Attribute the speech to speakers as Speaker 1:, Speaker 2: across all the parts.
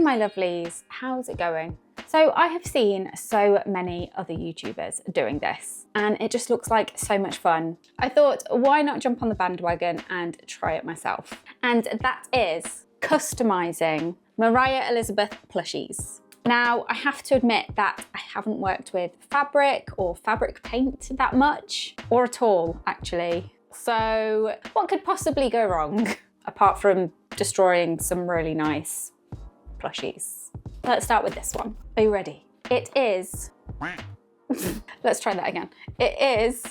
Speaker 1: my lovelies, how's it going? So I have seen so many other YouTubers doing this and it just looks like so much fun. I thought, why not jump on the bandwagon and try it myself? And that is customizing Mariah Elizabeth plushies. Now, I have to admit that I haven't worked with fabric or fabric paint that much, or at all, actually. So what could possibly go wrong apart from destroying some really nice plushies? Let's start with this one. Are you ready? It is, let's try that again. It is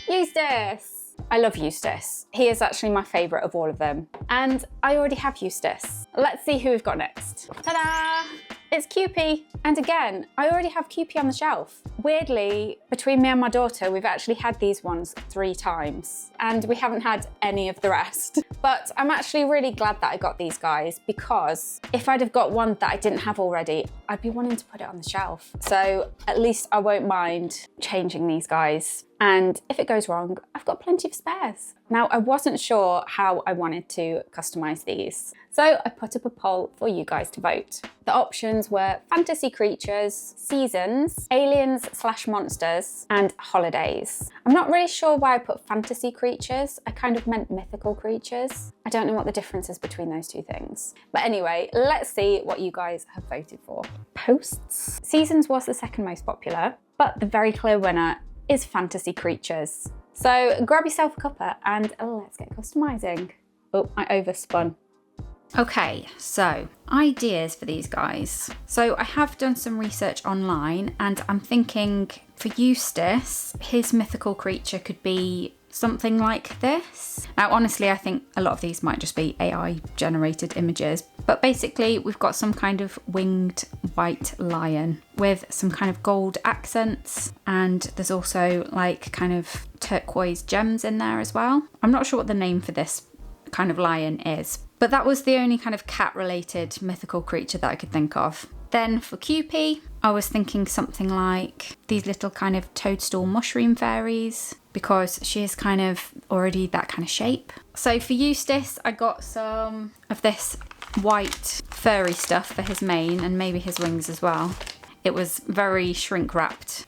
Speaker 1: Eustace. I love Eustace. He is actually my favorite of all of them. And I already have Eustace. Let's see who we've got next. Ta-da! It's Cupie. And again, I already have Cupie on the shelf. Weirdly, between me and my daughter, we've actually had these ones 3 times and we haven't had any of the rest. But I'm actually really glad that I got these guys because if I'd have got one that I didn't have already, I'd be wanting to put it on the shelf. So at least I won't mind changing these guys. And if it goes wrong, I've got plenty of spares. Now, I wasn't sure how I wanted to customize these. So I put up a poll for you guys to vote. The options were fantasy creatures, seasons, aliens/monsters, and holidays. I'm not really sure why I put fantasy creatures. I kind of meant mythical creatures. I don't know what the difference is between those two things. But anyway, let's see what you guys have voted for. Posts. Seasons was the second most popular, but the very clear winner is fantasy creatures. So grab yourself a cuppa and let's get customizing. Oh, I overspun. Okay, so ideas for these guys. So I have done some research online and I'm thinking for Eustace, his mythical creature could be something like this. Now, honestly, I think a lot of these might just be AI generated images, but basically we've got some kind of winged white lion with some kind of gold accents. And there's also like kind of turquoise gems in there as well. I'm not sure what the name for this kind of lion is, but that was the only kind of cat related mythical creature that I could think of. Then for Cupie, I was thinking something like these little kind of toadstool mushroom fairies because she is kind of already that kind of shape. So for Eustace, I got some of this white furry stuff for his mane and maybe his wings as well. It was very shrink wrapped.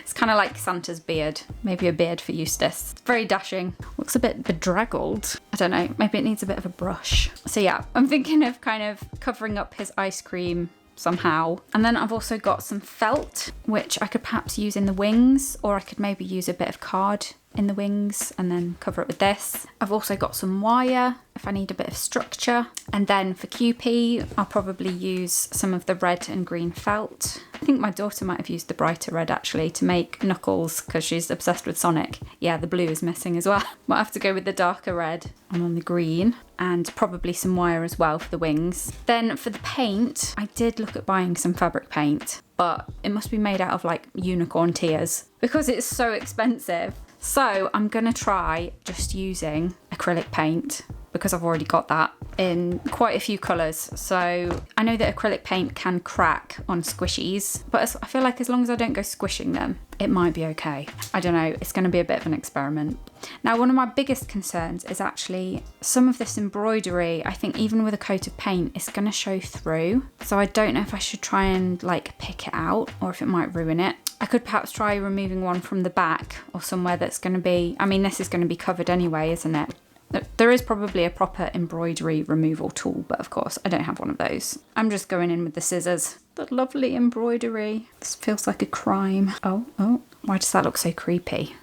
Speaker 1: It's kind of like Santa's beard, maybe a beard for Eustace. Very dashing. Looks a bit bedraggled. I don't know, maybe it needs a bit of a brush. So yeah, I'm thinking of kind of covering up his ice cream somehow. And then I've also got some felt, which I could perhaps use in the wings, or I could maybe use a bit of card in the wings and then cover it with this. I've also got some wire if I need a bit of structure. And then for Cupie, I'll probably use some of the red and green felt. I think my daughter might have used the brighter red actually to make Knuckles because she's obsessed with Sonic. Yeah, the blue is missing as well. Might have to go with the darker red and on the green, and probably some wire as well for the wings. Then for the paint, I did look at buying some fabric paint, but it must be made out of like unicorn tears because it's so expensive. So I'm gonna try just using acrylic paint because I've already got that in quite a few colours. So I know that acrylic paint can crack on squishies, but I feel like as long as I don't go squishing them, it might be okay. I don't know, it's gonna be a bit of an experiment. Now, one of my biggest concerns is actually some of this embroidery. I think even with a coat of paint, it's gonna show through. So I don't know if I should try and like pick it out or if it might ruin it. I could perhaps try removing one from the back or somewhere that's gonna be, I mean, this is gonna be covered anyway, isn't it? There is probably a proper embroidery removal tool, but of course I don't have one of those. I'm just going in with the scissors. The lovely embroidery. This feels like a crime. Oh, why does that look so creepy?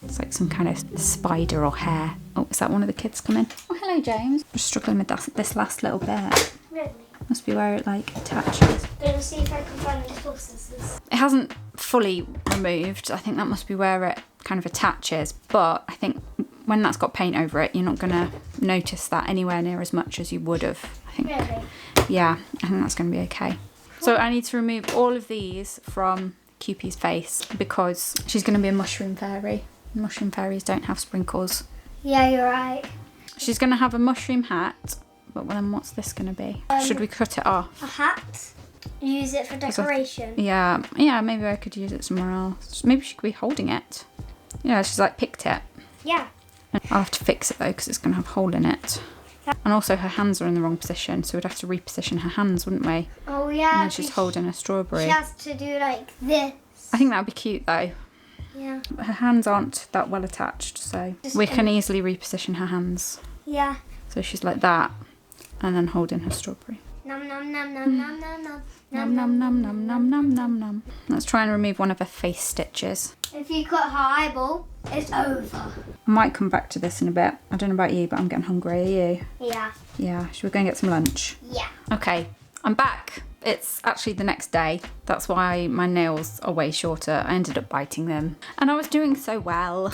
Speaker 1: It's like some kind of spider or hair. Oh, is that one of the kids coming? Oh, hello, James. I'm struggling with this last little bit.
Speaker 2: Really?
Speaker 1: Must be where it like attaches.
Speaker 2: Gonna see if I can find these little scissors.
Speaker 1: It hasn't fully removed. I think that must be where it kind of attaches, but I think when that's got paint over it, you're not gonna notice that anywhere near as much as you would have. I think.
Speaker 2: Really?
Speaker 1: Yeah, I think that's gonna be okay. So I need to remove all of these from Cupie's face because she's gonna be a mushroom fairy. Mushroom fairies don't have sprinkles.
Speaker 2: Yeah, you're right.
Speaker 1: She's gonna have a mushroom hat, but then what's this gonna be? Should we cut it off?
Speaker 2: A hat? Use it for decoration?
Speaker 1: Yeah, maybe I could use it somewhere else. Maybe she could be holding it. Yeah, she's like picked it.
Speaker 2: Yeah.
Speaker 1: I'll have to fix it though because it's gonna have a hole in it. And also her hands are in the wrong position, so we'd have to reposition her hands, wouldn't we?
Speaker 2: Oh yeah.
Speaker 1: And then she's holding a strawberry.
Speaker 2: She has to do like this.
Speaker 1: I think that would be cute though.
Speaker 2: Yeah.
Speaker 1: Her hands aren't that well attached, so we can easily reposition her hands.
Speaker 2: Yeah.
Speaker 1: So she's like that, and then holding her strawberry.
Speaker 2: Nom nom nom nom nom nom nom.
Speaker 1: Nom nom nom nom nom nom nom nom. Let's try and remove one of her face stitches.
Speaker 2: If you cut her eyeball, it's over.
Speaker 1: I might come back to this in a bit. I don't know about you, but I'm getting hungry. Are you?
Speaker 2: Yeah.
Speaker 1: Yeah, should we go and get some lunch?
Speaker 2: Yeah.
Speaker 1: Okay, I'm back. It's actually the next day. That's why my nails are way shorter. I ended up biting them. And I was doing so well.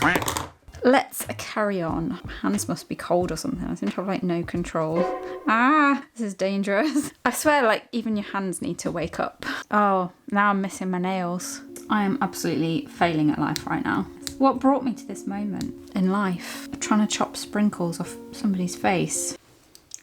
Speaker 1: Let's carry on. My hands must be cold or something. I seem to have like no control. Ah, this is dangerous. I swear like even your hands need to wake up. Oh, now I'm missing my nails. I am absolutely failing at life right now. What brought me to this moment in life? Trying to chop sprinkles off somebody's face.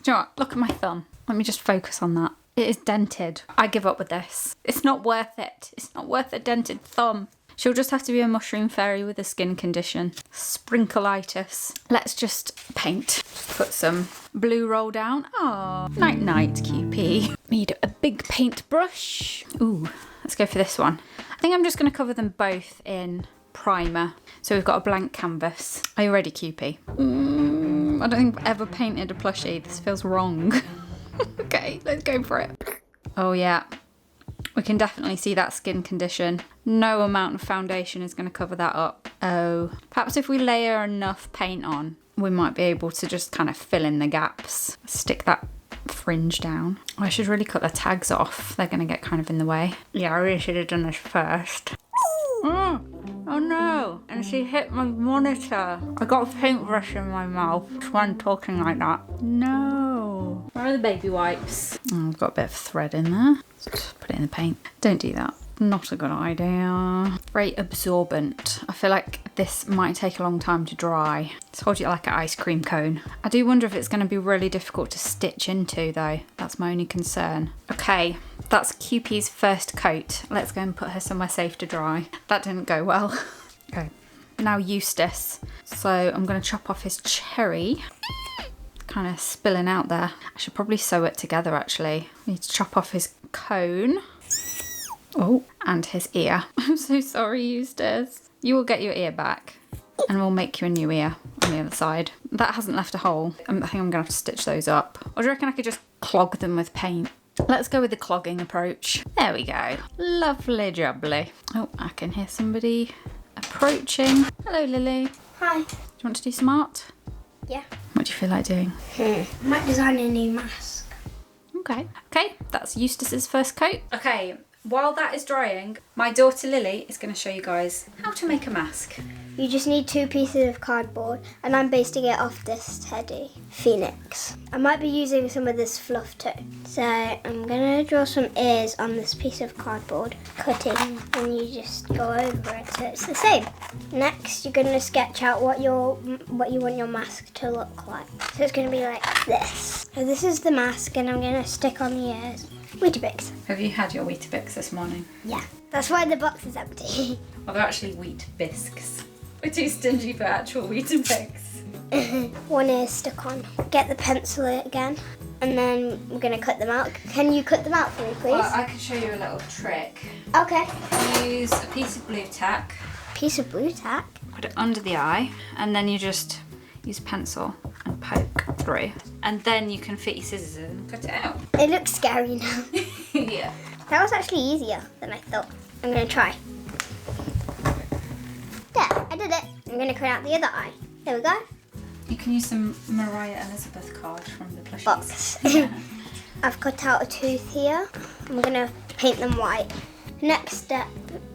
Speaker 1: Do you know what? Look at my thumb. Let me just focus on that. It is dented. I give up with this. It's not worth it. It's not worth a dented thumb. She'll just have to be a mushroom fairy with a skin condition. Sprinkleitis. Let's just paint. Put some blue roll down. Oh, night night, Cupie. Need a big paintbrush. Ooh, let's go for this one. I think I'm just going to cover them both in primer. So we've got a blank canvas. Are you ready, Cupie? I don't think I've ever painted a plushie. This feels wrong. Okay, let's go for it. Oh yeah, we can definitely see that skin condition. No amount of foundation is going to cover that up. Oh, perhaps if we layer enough paint on, we might be able to just kind of fill in the gaps. Stick that fringe down. I should really cut the tags off. They're going to get kind of in the way. Yeah, I really should have done this first. Oh no, and she hit my monitor. I got a paintbrush in my mouth. That's why I'm talking like that. No. Where are the baby wipes? Oh, I've got a bit of thread in there. Just put it in the paint. Don't do that. Not a good idea. Very absorbent. I feel like this might take a long time to dry. It's hold it like an ice cream cone. I do wonder if it's going to be really difficult to stitch into though. That's my only concern. Okay, that's Cupie's first coat. Let's go and put her somewhere safe to dry. That didn't go well. Okay, now Eustace. So I'm going to chop off his cherry. Kind of spilling out there. I should probably sew it together actually. I need to chop off his cone. Oh, and his ear. I'm so sorry, Eustace. You will get your ear back and we'll make you a new ear on the other side. That hasn't left a hole. I think I'm gonna have to stitch those up. Or do you reckon I could just clog them with paint? Let's go with the clogging approach. There we go. Lovely jubbly. Oh, I can hear somebody approaching. Hello, Lily.
Speaker 2: Hi.
Speaker 1: Do you want to do some art?
Speaker 2: Yeah.
Speaker 1: What do you feel like doing?
Speaker 2: I might design a new mask.
Speaker 1: Okay. Okay, that's Eustace's first coat. Okay. While that is drying, my daughter Lily is going to show you guys how to make a mask.
Speaker 2: You just need 2 pieces of cardboard, and I'm basting it off this teddy phoenix. I might be using some of this fluff too. So I'm going to draw some ears on this piece of cardboard, cutting, and you just go over it so it's the same. Next, you're going to sketch out what you want your mask to look like. So it's going to be like this. So this is the mask, and I'm going to stick on the ears. Weetabix.
Speaker 1: Have you had your Weetabix this morning?
Speaker 2: Yeah. That's why the box is empty.
Speaker 1: Well, they're actually wheat bisques. We're too stingy for actual Weetabix.
Speaker 2: One ear stuck on. Get the pencil again, and then we're going to cut them out. Can you cut them out for me, please?
Speaker 1: Well, I can show you a little trick.
Speaker 2: Okay.
Speaker 1: Use a piece of blue tack.
Speaker 2: Piece of blue tack?
Speaker 1: Put it under the eye, and then you just use a pencil and poke through. And then you can fit your scissors in and cut it out.
Speaker 2: It looks scary now.
Speaker 1: Yeah.
Speaker 2: That was actually easier than I thought. I'm going to try. There, I did it. I'm going to cut out the other eye. There we go.
Speaker 1: You can use some Mariah Elizabeth card from the Plushies.
Speaker 2: Box.
Speaker 1: Yeah.
Speaker 2: I've cut out a tooth here. I'm going to paint them white. Next step,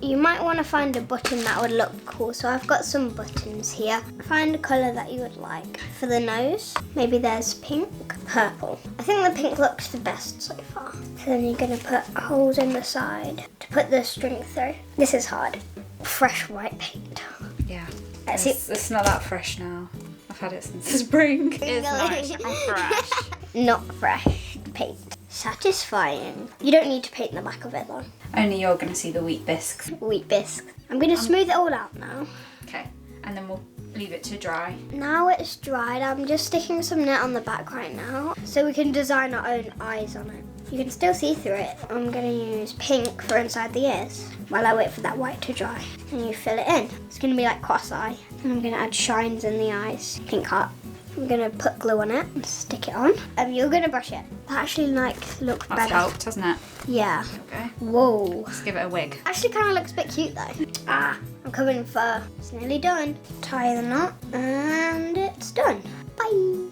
Speaker 2: you might want to find a button that would look cool. So I've got some buttons here. Find a colour that you would like. For the nose, maybe there's pink, purple. I think the pink looks the best so far. So then you're going to put holes in the side to put the string through. This is hard. Fresh white paint.
Speaker 1: Yeah.
Speaker 2: It's
Speaker 1: It's not that fresh now. I've had it since the spring. It's nice and fresh.
Speaker 2: Not fresh paint. Satisfying. You don't need to paint the back of it though.
Speaker 1: Only you're going to see the wheat bisques.
Speaker 2: Wheat bisque. I'm going to smooth it all out now.
Speaker 1: Okay. And then we'll leave it to dry.
Speaker 2: Now it's dried, I'm just sticking some knit on the back right now so we can design our own eyes on it. You can still see through it. I'm going to use pink for inside the ears while I wait for that white to dry. And you fill it in. It's going to be like cross-eye. And I'm going to add shines in the eyes. Pink heart. I'm going to put glue on it and stick it on. You're going to brush it. That actually looks better.
Speaker 1: That's helped, hasn't it?
Speaker 2: Yeah.
Speaker 1: Okay.
Speaker 2: Whoa.
Speaker 1: Let's give it a wig.
Speaker 2: Actually kind of looks a bit cute though. I'm covered in fur. It's nearly done. Tie the knot and it's done. Bye.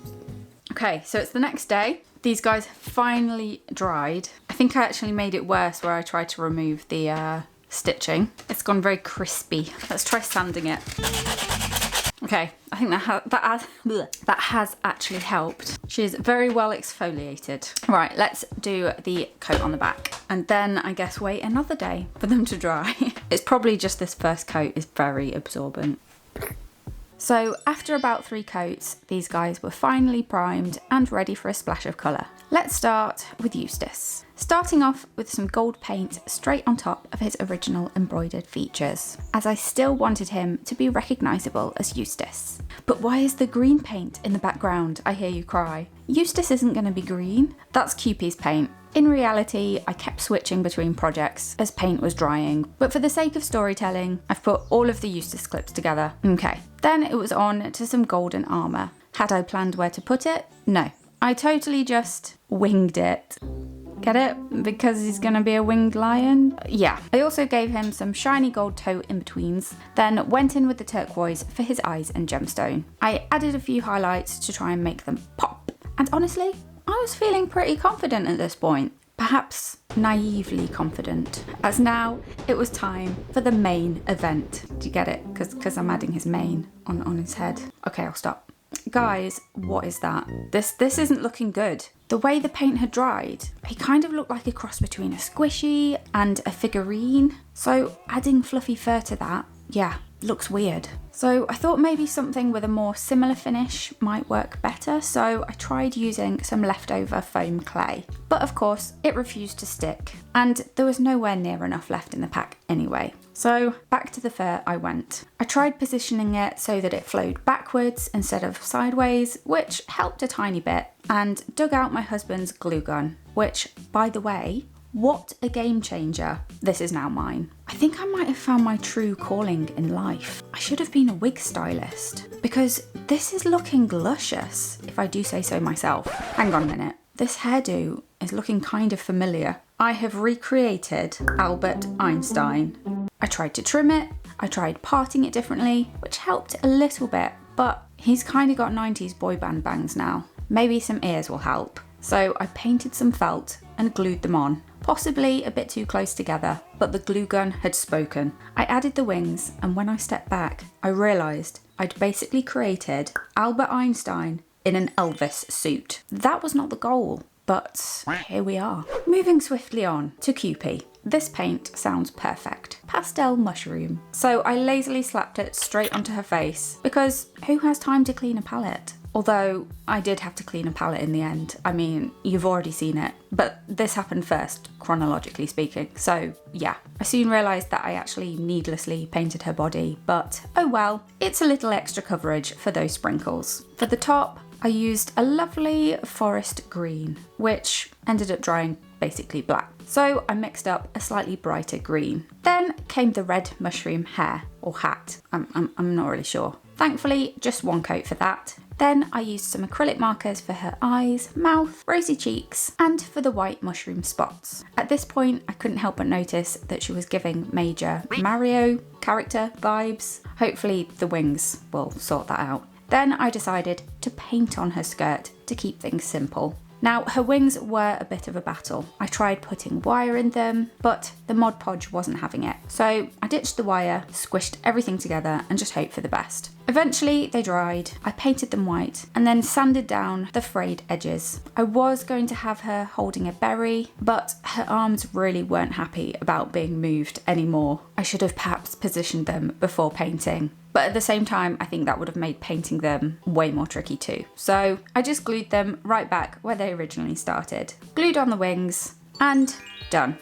Speaker 1: Okay, so it's the next day. These guys finally dried. I think I actually made it worse where I tried to remove the stitching. It's gone very crispy. Let's try sanding it. Okay, I think that has actually helped. She's very well exfoliated. Right, let's do the coat on the back and then I guess wait another day for them to dry. It's probably just this first coat is very absorbent. So after about 3 coats, these guys were finally primed and ready for a splash of colour. Let's start with Eustace. Starting off with some gold paint straight on top of his original embroidered features, as I still wanted him to be recognisable as Eustace. But why is the green paint in the background, I hear you cry? Eustace isn't going to be green, that's Cupie's paint. In reality, I kept switching between projects as paint was drying, but for the sake of storytelling, I've put all of the Eustace clips together. Okay, then it was on to some golden armour. Had I planned where to put it? No. I totally just winged it. Get it? Because he's gonna be a winged lion? Yeah. I also gave him some shiny gold toe in-betweens, then went in with the turquoise for his eyes and gemstone. I added a few highlights to try and make them pop. And honestly, I was feeling pretty confident at this point. Perhaps naively confident, as now it was time for the main event. Do you get it? Because I'm adding his mane on his head. Okay, I'll stop. Guys, what is that? This isn't looking good. The way the paint had dried, he kind of looked like a cross between a squishy and a figurine. So adding fluffy fur to that, yeah, looks weird. So I thought maybe something with a more similar finish might work better, so I tried using some leftover foam clay. But of course, it refused to stick, and there was nowhere near enough left in the pack anyway. So back to the fur I went. I tried positioning it so that it flowed backwards instead of sideways, which helped a tiny bit, and dug out my husband's glue gun, which, by the way, what a game changer. This is now mine. I think I might have found my true calling in life. I should have been a wig stylist, because this is looking luscious, if I do say so myself. Hang on a minute. This hairdo is looking kind of familiar. I have recreated Albert Einstein. I tried to trim it, I tried parting it differently, which helped a little bit, but he's kind of got 90s boy band bangs now. Maybe some ears will help. So I painted some felt and glued them on. Possibly a bit too close together, but the glue gun had spoken. I added the wings, and when I stepped back, I realised I'd basically created Albert Einstein in an Elvis suit. That was not the goal, but here we are. Moving swiftly on to Cupie. This paint sounds perfect. Pastel mushroom. So I lazily slapped it straight onto her face, because who has time to clean a palette? Although I did have to clean a palette in the end. I mean, you've already seen it, but this happened first, chronologically speaking. So yeah, I soon realised that I actually needlessly painted her body, but oh well, it's a little extra coverage for those sprinkles. For the top, I used a lovely forest green, which ended up drying basically black. So I mixed up a slightly brighter green. Then came the red mushroom hair, or hat, I'm not really sure. Thankfully, just one coat for that. Then I used some acrylic markers for her eyes, mouth, rosy cheeks, and for the white mushroom spots. At this point, I couldn't help but notice that she was giving major Mario character vibes. Hopefully the wings will sort that out. Then I decided to paint on her skirt to keep things simple. Now, her wings were a bit of a battle. I tried putting wire in them, but the Mod Podge wasn't having it. So I ditched the wire, squished everything together, and just hoped for the best. Eventually, they dried. I painted them white, and then sanded down the frayed edges. I was going to have her holding a berry, but her arms really weren't happy about being moved anymore. I should have perhaps positioned them before painting. But at the same time, I think that would have made painting them way more tricky too. So I just glued them right back where they originally started. Glued on the wings, and done.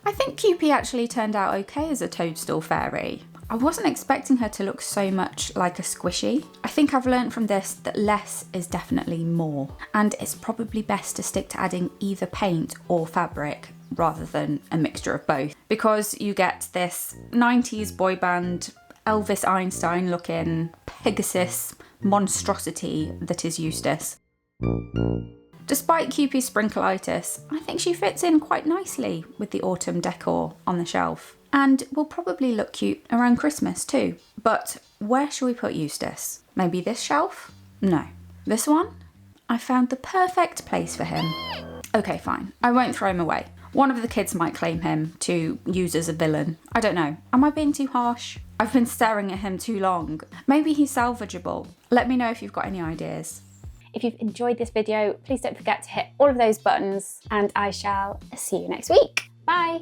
Speaker 1: I think Cupie actually turned out okay as a toadstool fairy. I wasn't expecting her to look so much like a squishy. I think I've learned from this that less is definitely more, and it's probably best to stick to adding either paint or fabric rather than a mixture of both, because you get this 90s boy band Elvis Einstein looking Pegasus monstrosity that is Eustace. Despite Cupie's sprinkleitis, I think she fits in quite nicely with the autumn decor on the shelf, and will probably look cute around Christmas too. But where shall we put Eustace? Maybe this shelf? No. This one? I found the perfect place for him. Okay, fine. I won't throw him away. One of the kids might claim him to use as a villain. I don't know. Am I being too harsh? I've been staring at him too long. Maybe he's salvageable. Let me know if you've got any ideas. If you've enjoyed this video, please don't forget to hit all of those buttons, and I shall see you next week. Bye.